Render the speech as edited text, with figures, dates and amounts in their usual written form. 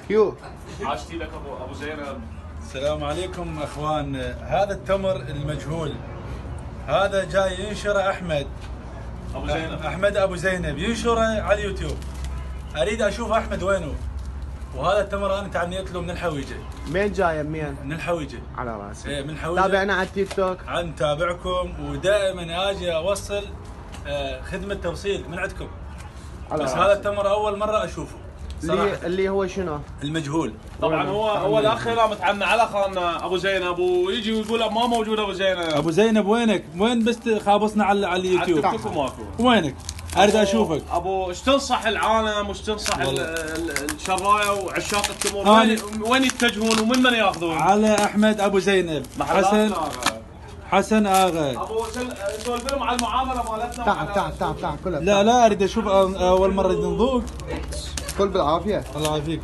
كيو. عاشتي لك ابو زينب. السلام عليكم اخوان. هذا التمر المجهول هذا جاي ينشره احمد ابو زينب. احمد ابو زينب ينشره على اليوتيوب. اريد اشوف احمد وينه. وهذا التمر انا تعنيت له من الحويجه. مين جاي منين؟ من الحويجه. على راسي. ايه من الحويجه. تابعنا على التيك توك. نتابعكم ودائما اجي اوصل خدمه توصيل من عندكم. على بس راسي. هذا التمر اول مره اشوفه صراحه. اللي هو شنو؟ المجهول. طبعا هو الاخ هنا متعنى على خالنا ابو زينب ويجي ويقول ما موجود ابو زينب. ابو زينب وينك؟ وين بس خابصنا على اليوتيوب؟ على التيك توك ماكو. وينك؟ اريد اشوفك. ابو ايش تنصح العالم وايش تنصح الشرايه وعشاق التمور؟ وين يتجهون ومن من ياخذون؟ على احمد ابو زينب. حسن اغا. ابو سولف لهم على المعامله مالتنا. تعال كلها. لا اريد اشوف اول مره نذوق. كل بالعافيه. الله يعافيك.